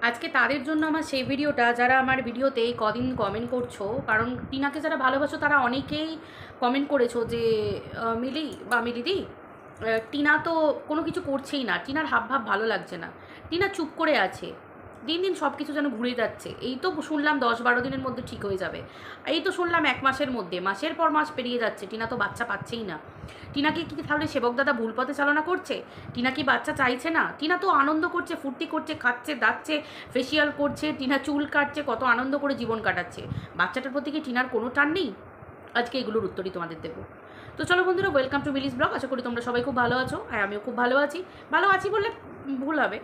আজকে তাদের জন্য আমার সেই ভিডিওটা, যারা আমার ভিডিওতে এই কদিন কমেন্ট করছো, কারণ টিনাকে যারা ভালোবাসো তারা অনেকেই কমেন্ট করেছো যে মিলি বা মিলিদি, টিনা তো কোনো কিছু করছেই না, টিনার হাবভাব ভালো লাগছে না, টিনা চুপ করে আছে, দিন দিন সব কিছু যেন ঘুরে যাচ্ছে। এই তো শুনলাম 10-12 দিনের মধ্যে ঠিক হয়ে যাবে, এই তো শুনলাম 1 মাসের মধ্যে, মাসের পর মাস পেরিয়ে যাচ্ছে, টিনা তো বাচ্চা পাচ্ছেই না। টিনাকে কি তাহলে সেবক দাদা ভুল পথে চালনা করছে? টিনা কি বাচ্চা চাইছে না? টিনা তো আনন্দ করছে, ফুর্তি করছে, খাচ্ছে দাচ্ছে, ফেসিয়াল করছে, টিনা চুল কাটছে, কত আনন্দ করে জীবন কাটাচ্ছে। বাচ্চাটার প্রতি কি টিনার কোনো টান নেই? আজকে এগুলোর উত্তরই তোমাদের দেবো। তো চলো বন্ধুরা, ওয়েলকাম টু মিলিস ব্লগ। আশা করি তোমরা সবাই খুব ভালো আছো। হ্যাঁ, আমিও খুব ভালো আছি। ভালো আছি বললে ভুল হবে,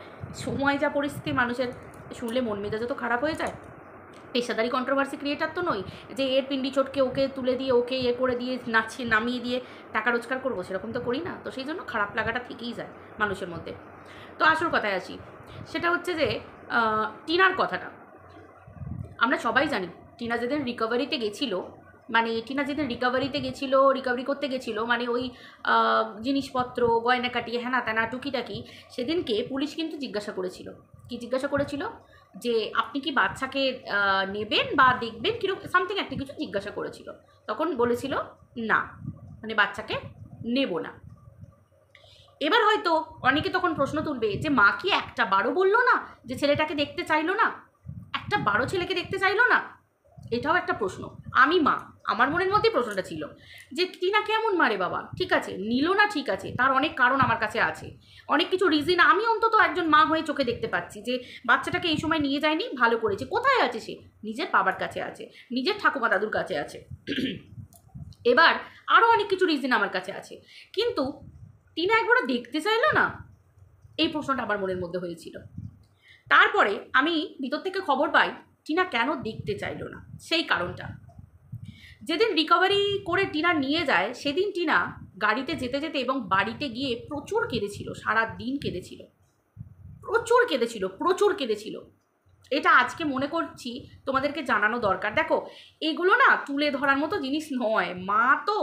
সময় যা পরিস্থিতি, মানুষের শুনলে মন মেজাজও তো খারাপ হয়ে যায়। পেশাদারি কন্ট্রোভার্সি ক্রিয়েটার তো নই যে এর পিন্ডি চটকে ওকে তুলে দিয়ে ওকে করে দিয়ে নামিয়ে দিয়ে টাকা রোজগার করবো, সেরকম তো করি না। তো সেই জন্য খারাপ লাগাটা থেকেই যায় মানুষের মধ্যে। তো আসল কথায় আসি, সেটা হচ্ছে যে টিনার কথাটা আমরা সবাই জানি। টিনা যেদিন রিকভারিতে গেছিলো, মানে টিনা যেদিন রিকভারি করতে গেছিলো, মানে ওই জিনিসপত্র গয়নাকাটি হ্যানা ত্যানা টুকিটাকি, সেদিনকে পুলিশ কিন্তু জিজ্ঞাসা করেছিল। কি জিজ্ঞাসা করেছিল? যে আপনি কি বাচ্চাকে নেবেন বা দেখবেন, কিরকম সামথিং একটা কিছু জিজ্ঞাসা করেছিল। তখন বলেছিল না, মানে বাচ্চাকে নেব না। এবার হয়তো অনেকে তখন প্রশ্ন তুলবে যে মা কি একটা বারও বললো না যে ছেলেটাকে দেখতে চাইলো না? একটা বারো ছেলেকে দেখতে চাইলো না? এটাও একটা প্রশ্ন। আমি মা, আমার মনের মধ্যেই প্রশ্নটা ছিল যে টিনা কেমন মারে বাবা, ঠিক আছে নিল না, ঠিক আছে, তার অনেক কারণ আমার কাছে আছে, অনেক কিছু রিজন আমি অন্তত একজন মা হয়ে চোখে দেখতে পাচ্ছি যে বাচ্চাটাকে এই সময় নিয়ে যায়নি, ভালো করেছে। কোথায় আছে সে? নিজের বাবার কাছে আছে, নিজের ঠাকুমা দাদুর কাছে আছে। এবার আরও অনেক কিছু রিজন আমার কাছে আছে, কিন্তু টিনা একবারও দেখতে চাইলো না? এই প্রশ্নটা আমার মনের মধ্যে হয়েছিল। তারপরে আমি ভিতর থেকে খবর পাই টিনা কেন দেখতে চাইলো না, সেই কারণটা। যেদিন রিকভারি করে টিনা নিয়ে যায়, সেদিন টিনা গাড়িতে যেতে যেতে এবং বাড়িতে গিয়ে প্রচুর কেঁদেছিল, সারা দিন কেঁদেছিল, প্রচুর কেঁদেছিল। এটা আজকে মনে করছি তোমাদেরকে জানানো দরকার। দেখো, এগুলো না তুলে ধরার মতো জিনিস নয়, মা তো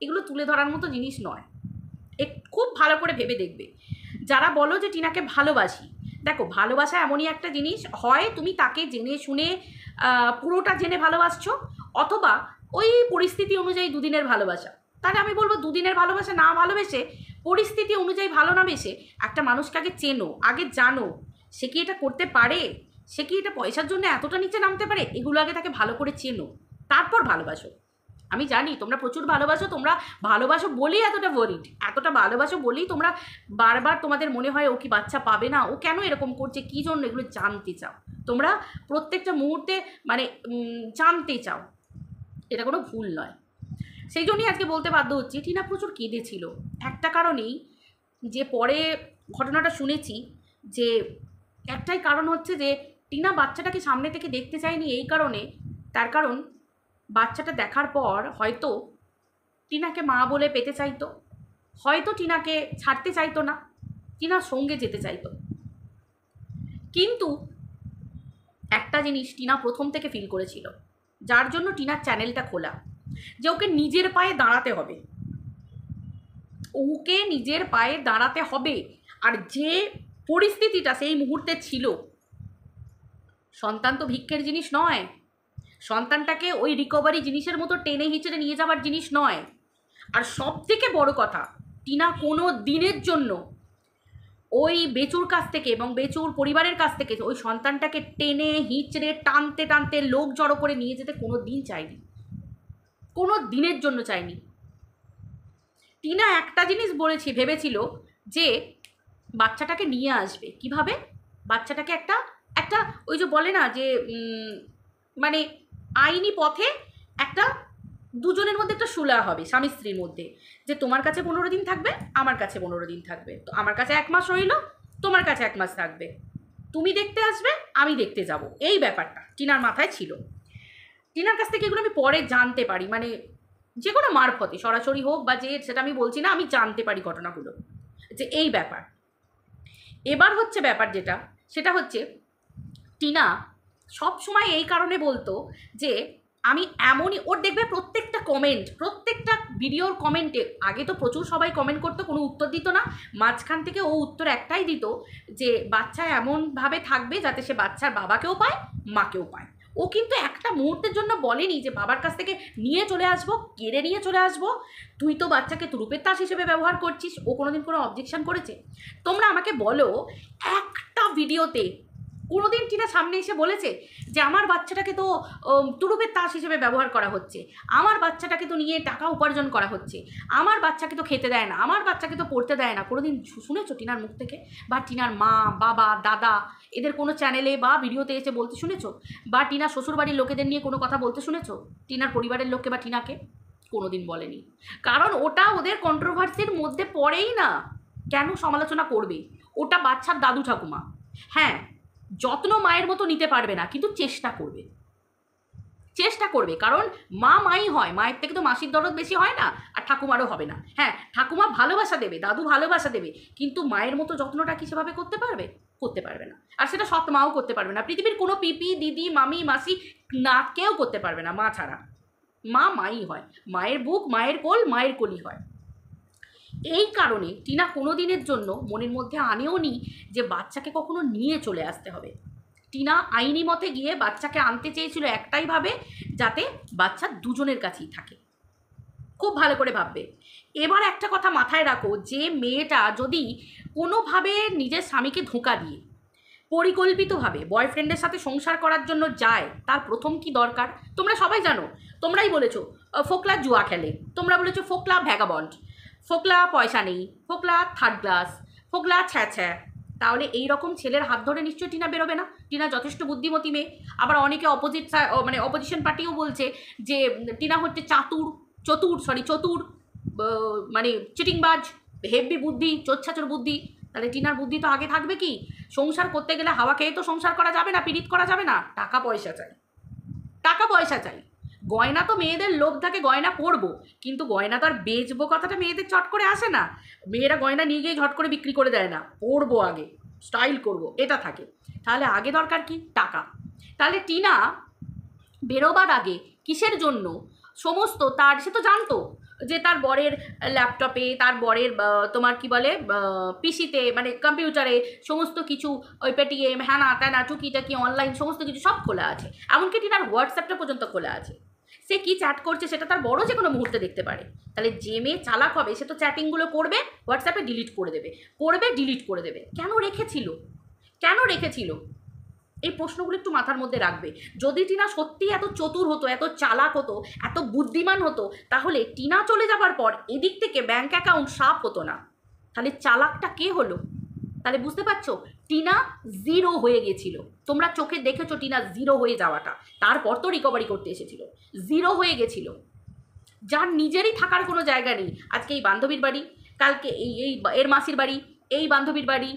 এগুলো তুলে ধরার মতো জিনিস নয়। খুব ভালো করে ভেবে দেখবে। যারা বলো যে টিনাকে ভালোবাসি, দেখো ভালোবাসা এমনই একটা জিনিস, হয় তুমি তাকে জেনে শুনে পুরোটা জেনে ভালোবাসছো, অথবা ওই পরিস্থিতি অনুযায়ী দুদিনের ভালোবাসা। তাহলে আমি বলবো দুদিনের ভালোবাসা না ভালোবেসে, পরিস্থিতি অনুযায়ী ভালো না বেসে একটা মানুষকে আগে চেনো, আগে জানো সে কি এটা করতে পারে, সে কি এটা পয়সার জন্য এতটা নিচে নামতে পারে, এগুলো আগে তাকে ভালো করে চেনো, তারপর ভালোবাসো। আমি জানি তোমরা প্রচুর ভালোবাসো, তোমরা ভালোবাসো বলেই এতটা ওয়ারিড, এতটা ভালোবাসো বলেই তোমরা বারবার তোমাদের মনে হয় ও কি বাচ্চা পাবে না, ও কেন এরকম করছে, কী জন্য, এগুলো জানতে চাও তোমরা প্রত্যেকটা মুহূর্তে, মানে জানতে চাও। এটা কোনো ভুল নয়। সেই জন্যই আজকে বলতে বাধ্য হচ্ছি টিনা প্রচুর কেঁদেছিল, একটা কারণেই, যে পরে ঘটনাটা শুনেছি, যে একটাই কারণ হচ্ছে যে টিনা বাচ্চাটাকে সামনে থেকে দেখতে চায়নি এই কারণে, তার কারণ বাচ্চাটা দেখার পর হয়তো টিনাকে মা বলে পেতে চাইতো, হয়তো টিনাকে ছাড়তে চাইতো না, টিনার সঙ্গে যেতে চাইতো। কিন্তু একটা জিনিস টিনা প্রথম থেকে ফিল করেছিল, যার জন্য টিনার চ্যানেলটা খোলা, যে ওকে নিজের পায়ে দাঁড়াতে হবে, ওকে নিজের পায়ে দাঁড়াতে হবে। আর যে পরিস্থিতিটা সেই মুহূর্তে ছিল, সন্তান তো ভিক্ষের জিনিস নয়, সন্তানটাকে ওই রিকভারি জিনিসের মতো টেনে হিচড়ে নিয়ে যাওয়ার জিনিস নয়। আর সব থেকে বড় কথা, টিনা কোনো দিনের জন্য ওই বেচুর কাছ থেকে এবং বেচুর পরিবারের কাছ থেকে ওই সন্তানটাকে টেনে হিচড়ে টানতে টানতে লোক জড়ো করে নিয়ে যেতে কোনো দিন চায়নি, কোনো দিনের জন্য চায়নি। টিনা একটা জিনিস ভেবেছিল যে বাচ্চাটাকে নিয়ে আসবে কিভাবে, বাচ্চাটাকে একটা একটা ওই যে বলে না যে মানে আইনি পথে একটা দুজনের মধ্যে একটা সুলহ হবে স্বামী স্ত্রীর মধ্যে, যে তোমার কাছে 15 দিন থাকবে, আমার কাছে 15 দিন থাকবে, তো আমার কাছে 1 মাস রইল, তোমার কাছে 1 মাস থাকবে, তুমি দেখতে আসবে, আমি দেখতে যাব। এই ব্যাপারটা টিনার মাথায় ছিল। টিনার কাছ থেকে এগুলো আমি পরে জানতে পারি, মানে যে কোনো মারফতে, সরাসরি হোক বা যে, সেটা আমি বলছি না, আমি জানতে পারি ঘটনাগুলো, যে এই ব্যাপার। এবার হচ্ছে ব্যাপার যেটা, সেটা হচ্ছে টিনা সব সময় এই কারণে বলতো যে আমি এমনই ওর দেখবে প্রত্যেকটা কমেন্ট, প্রত্যেকটা ভিডিওর কমেন্টে, আগে তো প্রচুর সবাই কমেন্ট করতো, কোনো উত্তর দিত না, মাঝখান থেকে ও উত্তর একটাই দিত যে বাচ্চা এমনভাবে থাকবে যাতে সে বাচ্চার বাবাকেও পায়, মাকেও পায়। ও কিন্তু একটা মুহূর্তের জন্য বলেনি যে বাবার কাছ থেকে নিয়ে চলে আসবো, কেড়ে নিয়ে চলে আসবো, তুই তো বাচ্চাকে তুরুপের তাস হিসেবে ব্যবহার করছিস। ও কোনোদিন কোনো অবজেকশন করেছে? তোমরা আমাকে বলো, একটা ভিডিওতে কোনোদিন টিনা সামনে এসে বলেছে যে আমার বাচ্চাটাকে তো তুরুপের তাস হিসেবে ব্যবহার করা হচ্ছে, আমার বাচ্চাটাকে তো নিয়ে টাকা উপার্জন করা হচ্ছে, আমার বাচ্চাকে তো খেতে দেয় না, আমার বাচ্চাকে তো পড়তে দেয় না? কোনোদিন শুনেছো টিনার মুখ থেকে? বা টিনার মা, বাবা, দাদা এদের কোনো চ্যানেলে বা ভিডিওতে এসে বলতে শুনেছো? বা টিনার শ্বশুরবাড়ির লোকেদের নিয়ে কোনো কথা বলতে শুনেছো? টিনার পরিবারের লোককে বা টিনাকে কোনোদিন বলেনি, কারণ ওটা ওদের কন্ট্রোভার্সির মধ্যে পড়েই না। কেন সমালোচনা করবে? ওটা বাচ্চার দাদু ঠাকুমা। হ্যাঁ, যত্ন মায়ের মতো নিতে পারবে না, কিন্তু চেষ্টা করবে, চেষ্টা করবে, কারণ মা মাই হয়, মায়ের থেকে তো মাসির দরদ বেশি হয় না, আর ঠাকুমারও হবে না। হ্যাঁ, ঠাকুমা ভালোবাসা দেবে, দাদু ভালোবাসা দেবে, কিন্তু মায়ের মতো যত্নটা কি সেভাবে করতে পারবে? করতে পারবে না। আর সেটা সৎ মাও করতে পারবে না, পৃথিবীর কোনো পিপি, দিদি, মামি, মাসি না কেউ করতে পারবে না মা ছাড়া। মা মাই হয়, মায়ের বুক, মায়ের কোল, মায়ের কোলই হয়। এই কারণে টিনা কোনো দিনের জন্য মনের মধ্যে আনেও নি যে বাচ্চাকে কখনো নিয়ে চলে আসতে হবে। টিনা আইনি মতে গিয়ে বাচ্চাকে আনতে চেয়েছিল একটাই ভাবে, যাতে বাচ্চা দুজনের কাছেই থাকে। খুব ভালো করে ভাববে। এবার একটা কথা মাথায় রাখো, যে মেয়েটা যদি কোনোভাবে নিজের স্বামীকে ধোঁকা দিয়ে পরিকল্পিতভাবে বয়ফ্রেন্ডের সাথে সংসার করার জন্য যায়, তার প্রথম কি দরকার তোমরা সবাই জানো। তোমরাই বলেছো ফোকলা জুয়া খেলে, তোমরা বলেছো ফোকলা ভ্যাগাবন্ড, ফোকলা পয়সা নেই, ফোকলা থার্ড ক্লাস, ফোকলা ছ্যা। তাহলে এই রকম ছেলের হাত ধরে নিশ্চয়ই টিনা বেরোবে না। টিনা যথেষ্ট বুদ্ধিমতী মেয়ে। আবার অনেকে অপোজিশন পার্টিও বলছে যে টিনা হচ্ছে চতুর, মানে চিটিংবাজ, হেভি বুদ্ধি, চোচ্ছাচোর বুদ্ধি। তাহলে টিনার বুদ্ধি তো আগে থাকবে কি? সংসার করতে গেলে হাওয়া খেয়ে তো সংসার করা যাবে না, পীড়িত করা যাবে না, টাকা পয়সা চাই, টাকা পয়সা চাই। গয়না তো মেয়েদের লোভ থাকে, গয়না পরবো, কিন্তু গয়না তো আর বেচবো কথাটা মেয়েদের চট করে আসে না। মেয়েরা গয়না নিয়ে গিয়ে ঝট করে বিক্রি করে দেয় না, পরবো আগে, স্টাইল করব, এটা থাকে। তাহলে আগে দরকার কি? টাকা। তাহলে টিনা বেরোবার আগে কিসের জন্য সমস্ত তার, সে তো জানতো যে তার বরের ল্যাপটপে, তার বরের তোমার কি বলে পিসিতে, মানে কম্পিউটারে সমস্ত কিছু, ওই পেটিএম, হ্যানা ত্যানা টুকিটাকি অনলাইন সমস্ত কিছু সব খোলা আছে। এমনকি টিনার হোয়াটসঅ্যাপটা পর্যন্ত খোলা আছে। সে কি চ্যাট করছে সেটা তার বড় যে কোনো মুহূর্তে দেখতে পারে। তাহলে যে মেয়ে চালাক হবে সে তো চ্যাটিংগুলো করবে, হোয়াটসঅ্যাপে ডিলিট করে দেবে, ডিলিট করে দেবে। কেন রেখেছিল? কেন রেখেছিল? এই প্রশ্নগুলো একটু মাথার মধ্যে রাখবে। যদি টিনা সত্যি এত চতুর হতো, এত চালাক হতো, এত বুদ্ধিমান হতো, তাহলে টিনা চলে যাবার পর এদিক থেকে ব্যাঙ্ক অ্যাকাউন্ট সাফ হতো না। তাহলে চালাকটা কে হলো? তাহলে বুঝতে পারছো, টিনা জিরো হয়ে গেছিল। তোমরা চোখে দেখেছো টিনা জিরো হয়ে যাওয়াটা, তারপর তো রিকভারি করতে এসেছিল। জিরো হয়ে গেছিল, যার নিজেরই থাকার কোনো জায়গা নেই। আজকে এই বান্ধবীর বাড়ি, কালকে এর মাসির বাড়ি, এই বান্ধবীর বাড়ি,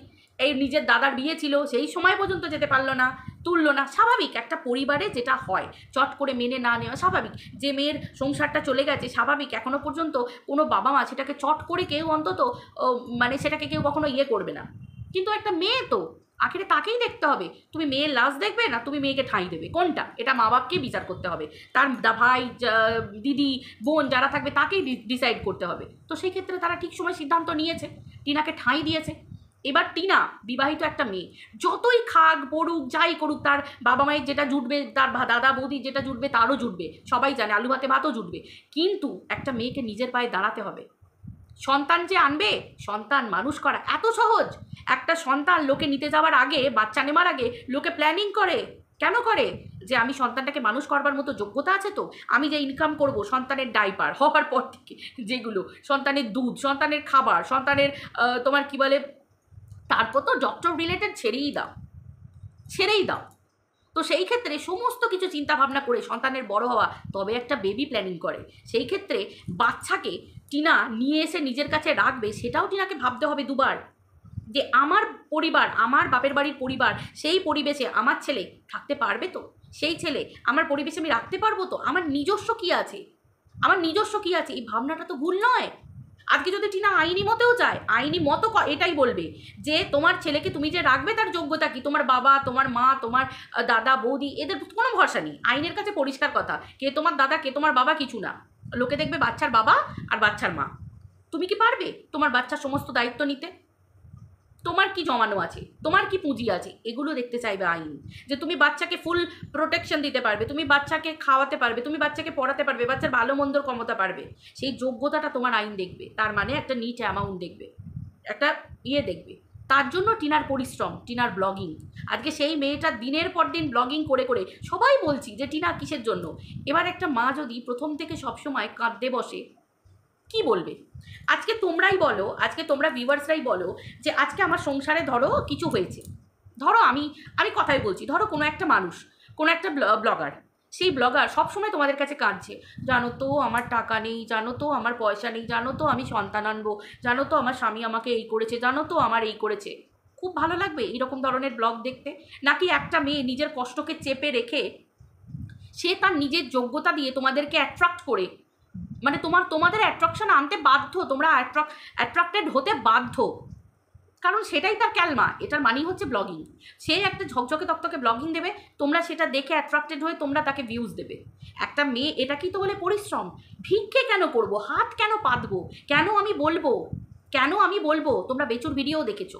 এই নিজের দাদার বিয়ে ছিল, সেই সময় পর্যন্ত যেতে পারলো না, তুললো না। স্বাভাবিক, একটা পরিবারে যেটা হয়, চট করে মেনে না নেওয়া স্বাভাবিক। যে মেয়ের সংসারটা চলে গেছে, স্বাভাবিক, এখনও পর্যন্ত কোনো বাবা মা সেটাকে চট করে কেউ অন্তত মানে সেটাকে কেউ কখনো ইয়ে করবে না। কিন্তু একটা মেয়ে তো আখেরে তাকেই দেখতে হবে। তুমি মেয়ের লাশ দেখবে না তুমি মেয়েকে ঠাঁই দেবে, কোনটা? এটা মা বাপকেই বিচার করতে হবে। তার ভাই, দিদি, বোন যারা থাকবে তাকেই ডিসাইড করতে হবে। তো সেই ক্ষেত্রে তারা ঠিক সময় সিদ্ধান্ত নিয়েছে, টিনাকে ঠাঁই দিয়েছে। এবার টিনা বিবাহিত একটা মেয়ে, যতই খাক পড়ুক যাই করুক, তার বাবা মায়ের যেটা জুটবে, তার দাদা বৌদির যেটা জুটবে তারও জুটবে, সবাই জানে, আলু ভাতে ভাতও জুটবে। কিন্তু একটা মেয়েকে নিজের পায়ে দাঁড়াতে হবে। সন্তান যে আনবে, সন্তান মানুষ করা এত সহজ? একটা সন্তান লোকে নিতে যাওয়ার আগে, বাচ্চা নেওয়ার আগে লোকে প্ল্যানিং করে। কেন করে? যে আমি সন্তানটাকে মানুষ করবার মতো যোগ্যতা আছে তো, আমি যে ইনকাম করব, সন্তানের ডাইপার হওয়ার পর থেকে যেগুলো, সন্তানের দুধ, সন্তানের খাবার, সন্তানের তোমার কি বলে, তারপর তো ডক্টর রিলেটেড ছেড়েই দাও। তো সেই ক্ষেত্রে সমস্ত কিছু চিন্তা ভাবনা করে সন্তানের বড় হওয়া, তবে একটা বেবি প্ল্যানিং করে। সেই ক্ষেত্রে বাচ্চাকে টিনা নিয়ে এসে নিজের কাছে রাখবে, সেটাও টিনাকে ভাবতে হবে দুবার, যে আমার পরিবার, আমার বাপের বাড়ির পরিবার, সেই পরিবেশে আমার ছেলে থাকতে পারবে তো? সেই ছেলে আমার পরিবেশে আমি রাখতে পারবো তো? আমার নিজস্ব কি আছে? এই ভাবনাটা তো ভুল নয়। আজকে যদি টিনা আইনি মতেও যায়, আইনি মতো এটাই বলবে যে তোমার ছেলেকে তুমি যে রাখবে তার যোগ্যতা কি, তোমার বাবা, তোমার মা, তোমার দাদা, বৌদি, এদের কোনো ভরসা নেই। আইনের কাছে পরিষ্কার কথা, কে তোমার দাদা কে তোমার বাবা কিছু না, লোকে দেখবে বাচ্চার বাবা আর বাচ্চার মা। তুমি কি পারবে তোমার বাচ্চার সমস্ত দায়িত্ব নিতে? তোমার কি জমানো আছে, তোমার কি পুঁজি আছে, এগুলো দেখতে চাইবে আইন। যে তুমি বাচ্চাকে ফুল প্রোটেকশন দিতে পারবে, তুমি বাচ্চাকে খাওয়াতে পারবে, তুমি বাচ্চাকে পড়াতে পারবে, বাচ্চার ভালো মন্দর ক্ষমতা পারবে, সেই যোগ্যতাটা তোমার আইন দেখবে। তার মানে একটা নিট অ্যামাউন্ট দেখবে, একটা দেখবে। তার জন্য টিনার পরিশ্রম, টিনার ব্লগিং। আজকে সেই মেয়েটা দিনের পর দিন ব্লগিং করে করে, সবাই বলছি যে টিনা কিসের জন্য। এবার একটা মা যদি প্রথম থেকে সবসময় কাঁদতে বসে, কি বলবে? আজকে তোমরাই বলো, আজকে তোমরা ভিউয়ার্সরাই বলো যে আজকে আমার সংসারে ধরো কিছু হয়েছে, ধরো আমি কথাই বলছি, ধরো কোনো একটা মানুষ, কোনো একটা ব্লগার, সেই ব্লগার সবসময় তোমাদের কাছে কাঁদছে, জানো তো আমার টাকা নেই, জানো তো আমার পয়সা নেই, জানো তো আমি সন্তান আনবো, জানো তো আমার স্বামী আমাকে এই করেছে, জানো তো আমার এই করেছে। খুব ভালো লাগবে এইরকম ধরনের ব্লগ দেখতে? নাকি একটা মেয়ে নিজের কষ্টকে চেপে রেখে সে তার নিজের যোগ্যতা দিয়ে তোমাদেরকে অ্যাট্রাক্ট করে, মানে তোমাদের অ্যাট্রাকশন আনতে বাধ্য, তোমরা অ্যাট্রাক্টেড হতে বাধ্য, কারণ সেটাই তার ক্যালমা। এটার মানেই হচ্ছে ব্লগিং। সে একটা ঝকঝকে তকতকে ব্লগিং দেবে, তোমরা সেটা দেখে অ্যাট্রাক্টেড হয়ে তোমরা তাকে ভিউজ দেবে। একটা মেয়ে, এটা কি তো বলে পরিশ্রম? ভিক্ষে কেন করব, হাত কেন পাতবো, কেন আমি বলবো? তোমরা বেচুর ভিডিও দেখেছো,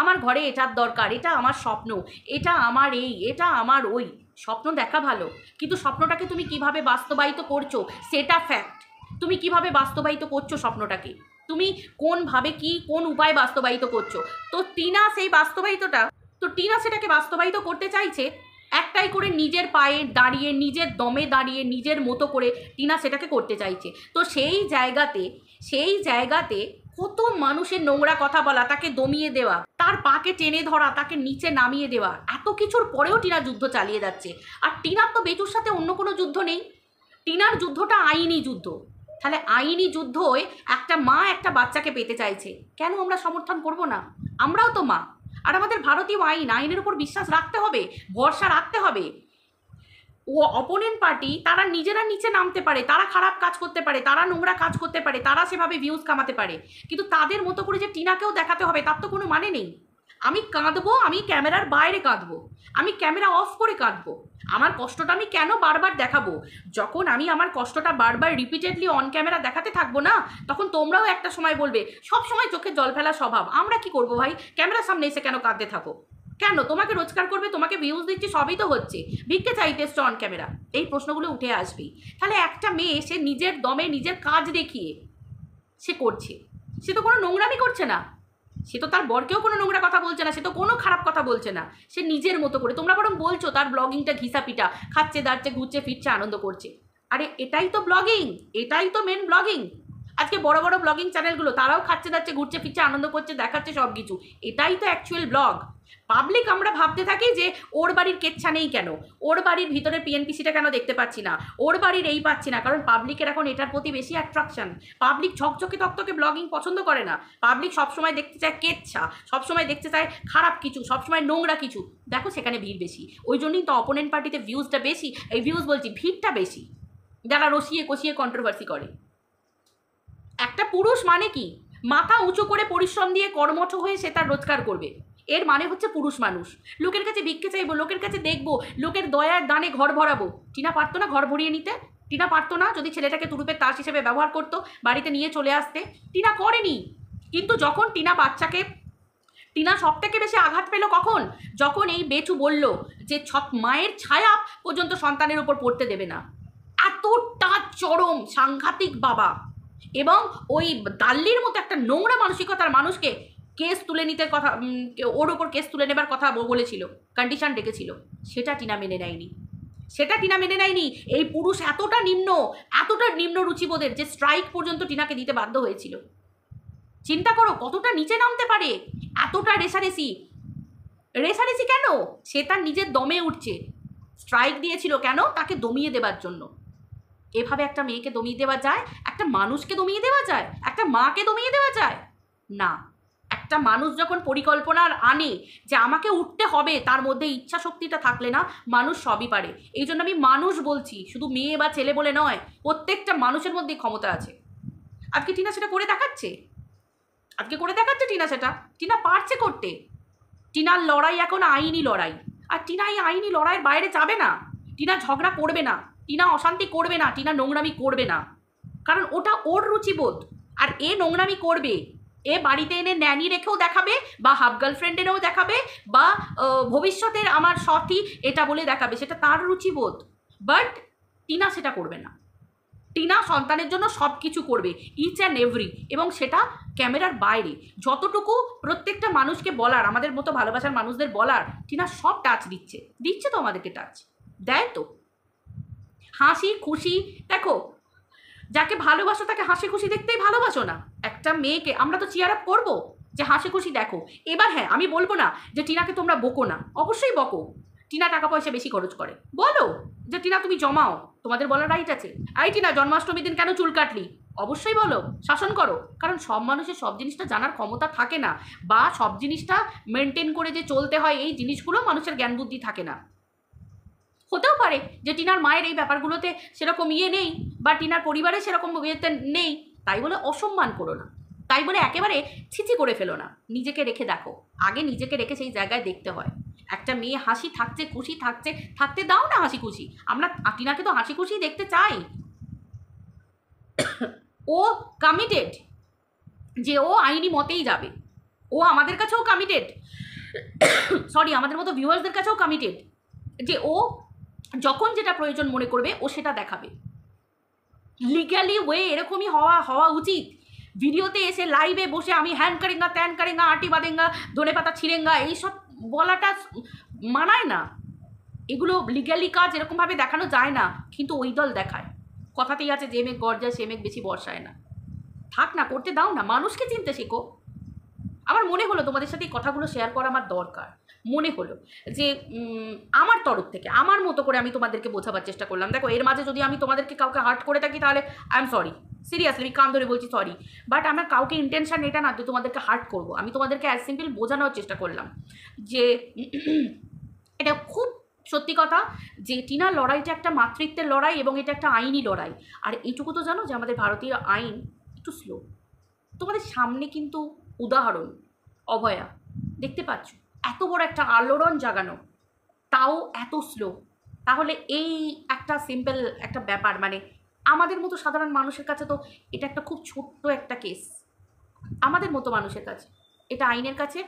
আমার ঘরে এটার দরকার, এটা আমার স্বপ্ন, এটা আমার এটা আমার ওই। স্বপ্ন দেখা ভালো, কিন্তু স্বপ্নটাকে তুমি কিভাবে বাস্তবায়িত করছো সেটা ফ্যাক্ট। তুমি কিভাবে বাস্তবায়িত করছো স্বপ্নটাকে, তুমি কোনভাবে কোন উপায় বাস্তবায়িত করছো? তো টিনা সেটাকে বাস্তবায়িত করতে চাইছে একটাই করে, নিজের পায়ে দাঁড়িয়ে, নিজের দমে দাঁড়িয়ে, নিজের মতো করে টিনা সেটাকে করতে চাইছে। তো সেই জায়গাতে কত মানুষের নোংরা কথা বলা, তাকে দমিয়ে দেওয়া, তার পাকে টেনে ধরা, তাকে নিচে নামিয়ে দেওয়া, এত কিছুর পরেও টিনা যুদ্ধ চালিয়ে যাচ্ছে। আর টিনার তো বেচুর সাথে অন্য কোনো যুদ্ধ নেই, টিনার যুদ্ধটা আইনি যুদ্ধ। তাহলে আইনি যুদ্ধই একটা মা একটা বাচ্চাকে পেতে চাইছে, কেন আমরা সমর্থন করব না? আমরাও তো মা, আর আমাদের ভারতীয় আইনের উপর বিশ্বাস রাখতে হবে, ভরসা রাখতে হবে। ও অপোনেন্ট পার্টি, তারা নিজেরা নিচে নামতে পারে, তারা খারাপ কাজ করতে পারে, তারা নোংরা কাজ করতে পারে, তারা সেভাবে ভিউজ কামাতে পারে, কিন্তু তাদের মতো করে যে টিনাকেও দেখাতে হবে তার তো কোনো মানে নেই। আমি কাঁদবো, আমি ক্যামেরার বাইরে কাঁদবো, আমি ক্যামেরা অফ করে কাঁদবো, আমার কষ্টটা আমি কেন বারবার দেখাবো? যখন আমি আমার কষ্টটা বারবার রিপিটেডলি অন ক্যামেরা দেখাতে থাকবো না, তখন তোমরাও একটা সময় বলবে, সব সময় চোখে জল ফেলা স্বভাব, আমরা কি করবো ভাই, ক্যামেরার সামনে এসে কেন কাঁদতে থাকো? কেন তোমাকে রোজগার করবে, তোমাকে ভিউজ দিচ্ছে, সবই তো হচ্ছে, ভিক্ষে চাইতে এসছো অন ক্যামেরা, এই প্রশ্নগুলো উঠে আসবেই। তাহলে একটা মেয়ে সে নিজের দমে নিজের কাজ দেখিয়ে সে করছে, সে তো কোনো নোংরামি করছে না, সে তো তার বরকেও কোনো নোংরা কথা বলছে না, সে তো কোনো খারাপ কথা বলছে না, সে নিজের মতো করে। তোমরা বরং বলছো তার ব্লগিংটা ঘিসা পিটা, খাচ্ছে দাচ্ছে, ঘুরছে ফিরছে, আনন্দ করছে। আরে এটাই তো ব্লগিং, এটাই তো মেন ব্লগিং। আজকে বড় বড় ব্লগিং চ্যানেলগুলো তারাও খাচ্ছে দাচ্ছে, ঘুরছে ফিরছে, আনন্দ করছে, দেখাচ্ছে সব কিছু, এটাই তো অ্যাকচুয়াল ব্লগ। পাবলিক আমরা ভাবতে থাকি যে ওর বাড়ির কেচ্ছা নেই কেন, ওর বাড়ির ভিতরে পিএনপিসিটা কেন দেখতে পাচ্ছি না, ওর বাড়ির এই পাচ্ছি না, কারণ পাবলিকের এখন এটার প্রতি বেশি অ্যাট্রাকশন। পাবলিক ঝকঝকে তকতকে ব্লগিং পছন্দ করে না, পাবলিক সবসময় দেখতে চায় কেচ্ছা, সবসময় দেখতে চায় খারাপ কিছু, সবসময় নোংরা কিছু। দেখো সেখানে ভিড় বেশি, ওই জন্যই তো অপোনেন্ট পার্টিতে ভিউজটা বেশি, এই ভিউজ বলছি ভিড়টা বেশি, যারা রসিয়ে কষিয়ে কন্ট্রোভার্সি করে। একটা পুরুষ মানে কি, মাথা উঁচু করে পরিশ্রম দিয়ে কর্মঠ হয়ে সে তার রোজগার করবে, এর মানে হচ্ছে পুরুষ মানুষ। লোকের কাছে ভিক্ষে চাইবো, লোকের কাছে দেখবো, লোকের দয়ার দানে ঘর ভরাবো। টিনা পারতো না ঘর ভরিয়ে নিতে? টিনা পারতো না যদি ছেলেটাকে তুরুপের তাস হিসেবে ব্যবহার করতো, বাড়িতে নিয়ে চলে আসতে? টিনা করেনি। কিন্তু যখন টিনা সব থেকে বেশি আঘাত পেল কখন? যখন এই বেচু বলল যে মায়ের ছায়া পর্যন্ত সন্তানের উপর পড়তে দেবে না। এতটা চরম সাংঘাতিক বাবা, এবং ওই দাল্লির মতো একটা নোংরা মানসিকতার মানুষকে কেস তুলে নিতে কথা, ওর ওপর কেস তুলে নেবার কথা বলেছিল, কন্ডিশন ডেকেছিল, সেটা টিনা মেনে নেয়নি। এই পুরুষ এতটা নিম্ন রুচিবোধের যে স্ট্রাইক পর্যন্ত টিনাকে দিতে বাধ্য হয়েছিল। চিন্তা করো কতটা নিচে নামতে পারে, এতটা রেসারেসি কেন? সে তার নিজের দমে উঠছে, স্ট্রাইক দিয়েছিল কেন? তাকে দমিয়ে দেবার জন্য। এভাবে একটা মেয়েকে দমিয়ে দেওয়া যায়? একটা মানুষকে দমিয়ে দেওয়া যায়? একটা মাকে দমিয়ে দেওয়া যায় না। একটা মানুষ যখন পরিকল্পনা আনে যে আমাকে উঠতে হবে, তার মধ্যে ইচ্ছা শক্তিটা থাকলে না, মানুষ সবই পারে। এই জন্য আমি মানুষ বলছি, শুধু মেয়ে বা ছেলে বলে নয়, প্রত্যেকটা মানুষের মধ্যে ক্ষমতা আছে। আজকে টিনা সেটা করে দেখাচ্ছে, আজকে করে দেখাচ্ছে টিনা সেটা। টিনা পারছে করতে। টিনার লড়াই এখন আইনি লড়াই, আর টিনা এই আইনি লড়াইয়ের বাইরে যাবে না। টিনা ঝগড়া করবে না, টিনা অশান্তি করবে না, টিনা নোংরামি করবে না, কারণ ওটা ওর রুচিবোধ। আর এ নোংরামি করবে, এ বাড়িতে এনে ন্যানি রেখেও দেখাবে, বা হাফ গার্লফ্রেন্ড এনেও দেখাবে, বা ভবিষ্যতের আমার সতী এটা বলে দেখাবে, সেটা তার রুচিবোধ। বাট টিনা সেটা করবে না। টিনা সন্তানের জন্য সব কিছু করবে, ইচ অ্যান্ড এভরি, এবং সেটা ক্যামেরার বাইরে যতটুকু প্রত্যেকটা মানুষকে বলার, আমাদের মতো ভালোবাসার মানুষদের বলার, টিনা সব টাচ দিচ্ছে, দিচ্ছে তো আমাদেরকে টাচ, দেয় তো। হাসি খুশি, দেখো যাকে ভালোবাসো তাকে হাসি খুশি দেখতেই ভালোবাসো না। একটা মেয়েকে আমরা তো চিয়ার আপ করবো যে হাসি খুশি দেখো। এবার হ্যাঁ, আমি বলবো না যে টিনাকে তোমরা বকো না, অবশ্যই বকো। টিনা টাকা পয়সা বেশি খরচ করে, বলো যে টিনা তুমি জমাও, তোমাদের বলার রাইট আছে। এই টিনা জন্মাষ্টমীর দিন কেন চুল কাটলি, অবশ্যই বলো, শাসন করো। কারণ সব মানুষের সব জিনিসটা জানার ক্ষমতা থাকে না, বা সব জিনিসটা মেনটেন করে যে চলতে হয় এই জিনিসগুলো মানুষের জ্ঞান বুদ্ধি থাকে না। হতেও পারে যে টিনার মায়ের এই ব্যাপারগুলোতে সেরকম ইয়ে নেই, বা টিনার পরিবারে সেরকম ইয়েতে নেই, তাই বলে অসম্মান করো না, তাই বলে একেবারে ছিচি করে ফেলো না। নিজেকে রেখে দেখো, আগে নিজেকে রেখে সেই জায়গায় দেখতে হয়। একটা মেয়ে হাসি থাকছে, খুশি থাকছে, থাকতে দাও না হাসি খুশি। আমরা টিনাকে তো হাসি খুশি দেখতে চাই। ও কমিটেড যে ও আইনি মতেই যাবে, ও আমাদের কাছেও কমিটেড, সরি আমাদের মতো ভিউয়ার্সদের কাছেও কমিটেড, যে ও যখন যেটা প্রয়োজন মনে করবে ও সেটা দেখাবে। লিগ্যালি ওয়ে এরকমই হওয়া উচিত। ভিডিওতে এসে লাইভে বসে আমি হ্যান করেঙ্গা ত্যান করেঙ্গা আটি বাদেঙ্গা ধনে পাতা ছিঁড়েঙ্গা এইসব বলাটা মানায় না। এগুলো লিগ্যালি কাজ এরকমভাবে দেখানো যায় না, কিন্তু ওই দল দেখায়। কথাতেই আছে যে মেঘ গর্জায় সে মেঘ বেশি বর্ষায় না। থাক না, করতে দাও না, মানুষকে চিনতে শেখো। আমার মনে হলো তোমাদের সাথে এই কথাগুলো শেয়ার করা আমার দরকার, মনে হলো যে আমার তরফ থেকে আমার মতো করে আমি তোমাদেরকে বোঝাবার চেষ্টা করলাম। দেখো এর মাঝে যদি আমি তোমাদেরকে কাউকে হার্ট করে থাকি তাহলে আই এম সরি, সিরিয়াসলি আমি কান ধরে বলছি সরি। বাট আমার কাউকে ইন্টেনশন এটা না যে তোমাদেরকে হার্ট করব, আমি তোমাদেরকে অ্যাজ সিম্পল বোঝানোর চেষ্টা করলাম যে এটা খুব সত্যি কথা যে টিনার লড়াইটা একটা মাতৃত্বের লড়াই, এবং এটা একটা আইনি লড়াই। আর এইটুকু তো জানো যে আমাদের ভারতীয় আইন একটু স্লো। তোমাদের সামনে কিন্তু উদাহরণ অভয়া, দেখতে পাচ্ছ এত বড় একটা আলোড়ন জাগানো, তাও এত স্লো। তাহলে এই একটা সিম্পল একটা ব্যাপার, মানে আমাদের মতো সাধারণ মানুষের কাছে তো এটা একটা খুব ছোট্ট একটা কেস। আমাদের মতো মানুষের কাছে এটা আইনের কাছে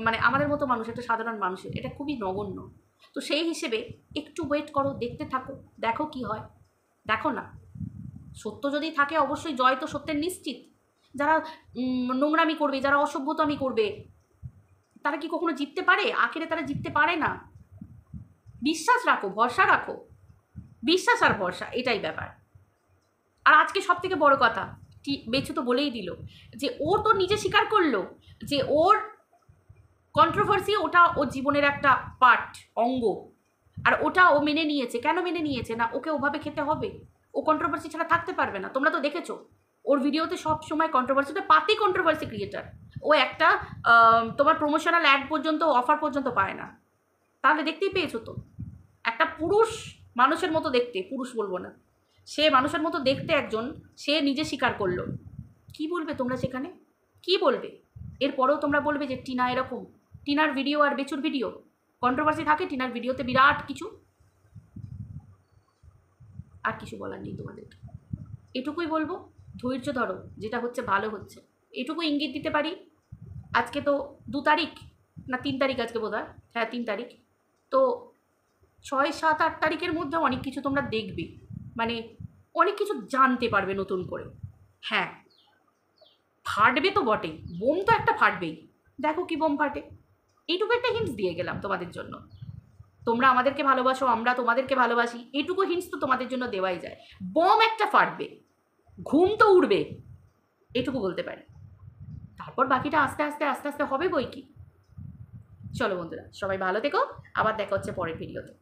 মানে আমাদের মতো মানুষ, একটা সাধারণ মানুষের এটা খুবই নগণ্য। তো সেই হিসেবে একটু ওয়েট করো, দেখতে থাকো, দেখো কি হয়। দেখো না, সত্য যদি থাকে অবশ্যই জয় তো সত্যের নিশ্চিত। যারা নোংরামি করবে, যারা অসভ্যতামি করবে, তারা কি কখনো জিততে পারে? আখেরে তারা জিততে পারে না। বিশ্বাস রাখো, ভরসা রাখো, বিশ্বাস আর ভরসা, এটাই ব্যাপার। আর আজকে সব থেকে বড় কথা, বেচু তো বলেই দিল যে ও তো নিজে স্বীকার করলো যে ওর কন্ট্রোভার্সি ওটা ওর জীবনের একটা পার্ট, অঙ্গ, আর ওটা ও মেনে নিয়েছে। কেন মেনে নিয়েছে? না ওকে ওভাবে খেতে হবে, ও কন্ট্রোভার্সি ছাড়া থাকতে পারবে না। তোমরা তো দেখেছো ওর ভিডিওতে সব সময় কন্ট্রোভার্সি, ওটা পাতি কন্ট্রোভার্সি ক্রিয়েটার। ও একটা তোমার প্রমোশনাল অ্যাড পর্যন্ত, অফার পর্যন্ত পায় না। তাহলে দেখতেই পেয়েছো তো, একটা পুরুষ মানুষের মতো দেখতে, পুরুষ বলবো না, সে মানুষের মতো দেখতে একজন, সে নিজে স্বীকার করলো। কি বলবে তোমরা সেখানে? কি বলবে? এরপরেও তোমরা বলবে যে টিনা এরকম? টিনার ভিডিও আর বেচুর ভিডিও কন্ট্রোভার্সি থাকে, টিনার ভিডিওতে বিরাট কিছু। আর কিছু বলার নেই তোমাদেরকে, এটুকুই বলবো, ধৈর্য ধরো, যেটা হচ্ছে ভালো হচ্ছে, এটুকু ইঙ্গিত দিতে পারি। আজকে তো 2 তারিখ না 3 তারিখ, আজকে বোধহয়, হ্যাঁ 3 তারিখ। তো 6, 7, 8 তারিখের মধ্যে অনেক কিছু তোমরা দেখবে, মানে অনেক কিছু জানতে পারবে নতুন করে। হ্যাঁ ফাটবে তো বটেই, বোম তো একটা ফাটবেই, দেখো কি বোম ফাটে। এইটুকু একটা হিন্টস দিয়ে গেলাম তোমাদের জন্য। তোমরা আমাদেরকে ভালোবাসো, আমরা তোমাদেরকে ভালোবাসি, এইটুকু হিন্টস তো তোমাদের জন্য দেওয়াই যায়। বোম একটা ফাটবে, ঘুম তো উড়বে, এটুকু বলতে পারি। তারপর বাকিটা আস্তে আস্তে আস্তে আস্তে হবে বই কি। চলো বন্ধুরা, সবাই ভালো থেকো, আবার দেখা হচ্ছে পরের ভিডিওতে।